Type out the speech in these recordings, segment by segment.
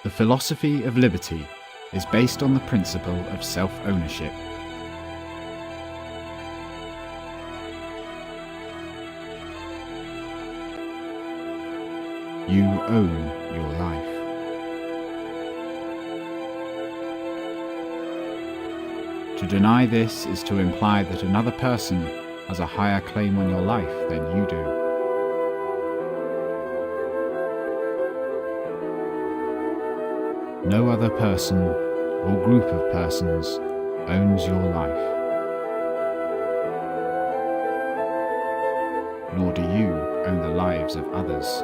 The philosophy of liberty is based on the principle of self-ownership. You own your life. To deny this is to imply that another person has a higher claim on your life than you do. No other person or group of persons owns your life, nor do you own the lives of others.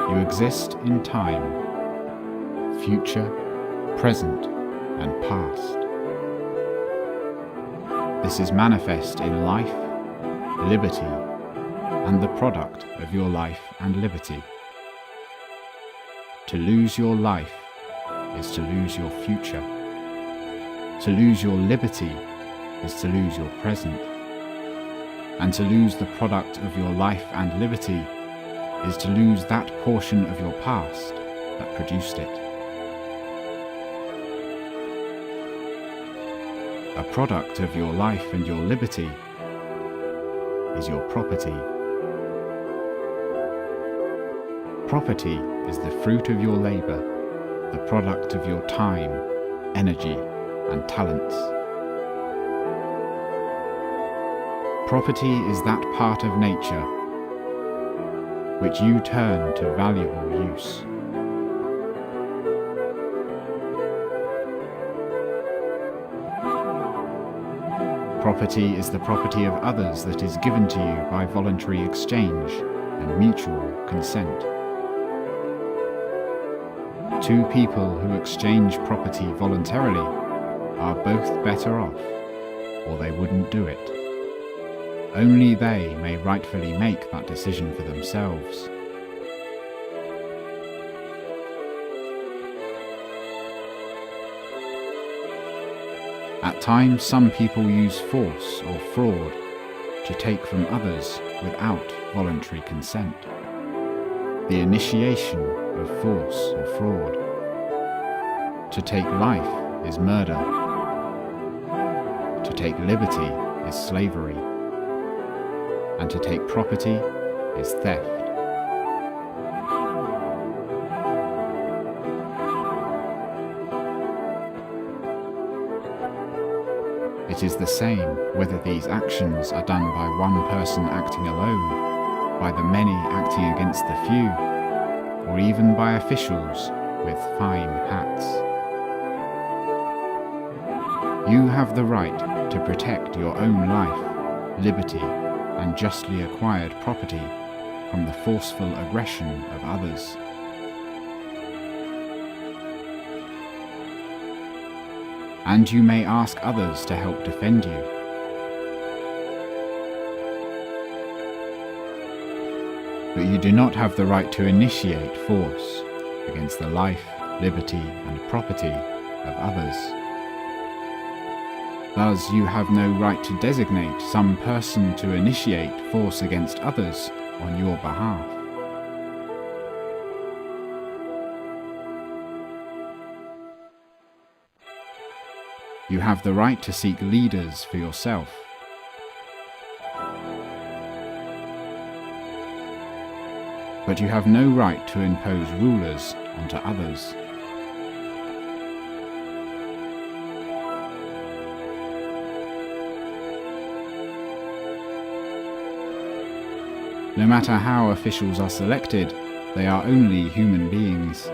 You exist in time, future, present, and past. This is manifest in life, liberty, and the product of your life and liberty. To lose your life is to lose your future. To lose your liberty is to lose your present. And to lose the product of your life and liberty is to lose that portion of your past that produced it. A product of your life and your liberty is your property. Property is the fruit of your labor, the product of your time, energy, and talents. Property is that part of nature which you turn to valuable use. Property is the property of others that is given to you by voluntary exchange and mutual consent. Two people who exchange property voluntarily are both better off, or they wouldn't do it. Only they may rightfully make that decision for themselves. At times, some people use force or fraud to take from others without voluntary consent. The initiation of force or fraud. To take life is murder. To take liberty is slavery. And to take property is theft. It is the same whether these actions are done by one person acting alone, by the many acting against the few, or even by officials with fine hats. You have the right to protect your own life, liberty, and justly acquired property from the forceful aggression of others. And you may ask others to help defend you. But you do not have the right to initiate force against the life, liberty, and property of others. Thus, you have no right to designate some person to initiate force against others on your behalf. You have the right to seek leaders for yourself. But you have no right to impose rulers onto others. No matter how officials are selected, they are only human beings,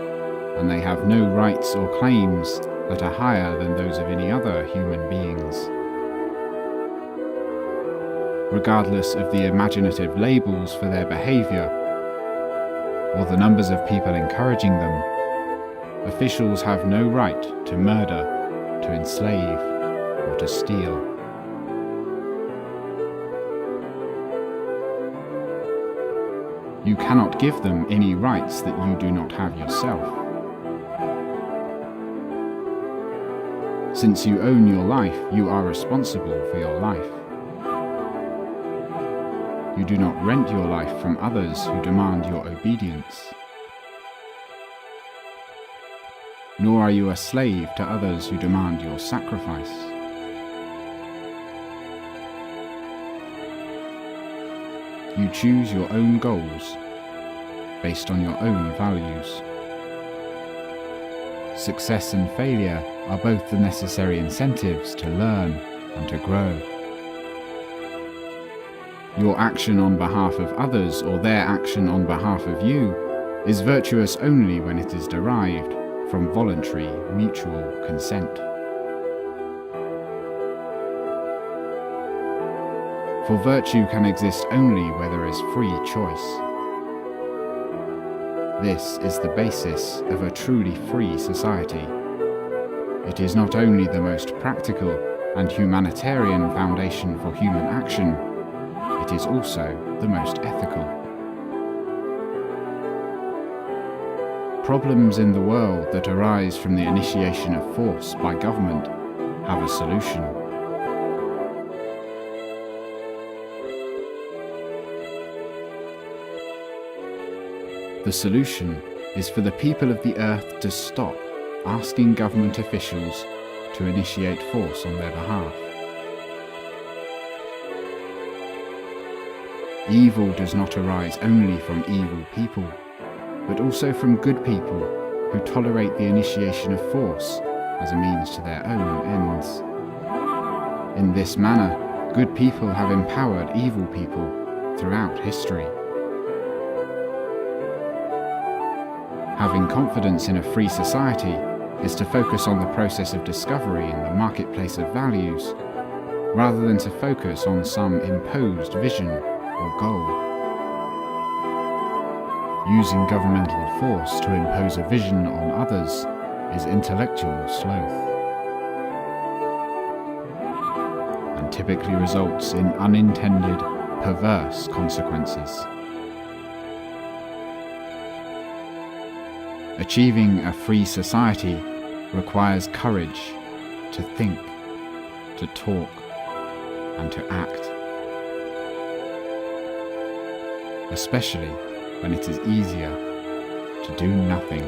and they have no rights or claims that are higher than those of any other human beings. Regardless of the imaginative labels for their behavior, or the numbers of people encouraging them, officials have no right to murder, to enslave, or to steal. You cannot give them any rights that you do not have yourself. Since you own your life, you are responsible for your life. You do not rent your life from others who demand your obedience. Nor are you a slave to others who demand your sacrifice. You choose your own goals based on your own values. Success and failure are both the necessary incentives to learn and to grow. Your action on behalf of others or their action on behalf of you is virtuous only when it is derived from voluntary mutual consent. For virtue can exist only where there is free choice. This is the basis of a truly free society. It is not only the most practical and humanitarian foundation for human action, it is also the most ethical. Problems in the world that arise from the initiation of force by government have a solution. The solution is for the people of the earth to stop asking government officials to initiate force on their behalf. Evil does not arise only from evil people, but also from good people who tolerate the initiation of force as a means to their own ends. In this manner, good people have empowered evil people throughout history. Having confidence in a free society is to focus on the process of discovery in the marketplace of values, rather than to focus on some imposed vision or goal. Using governmental force to impose a vision on others is intellectual sloth, and typically results in unintended, perverse consequences. Achieving a free society requires courage to think, to talk, and to act, especially when it is easier to do nothing.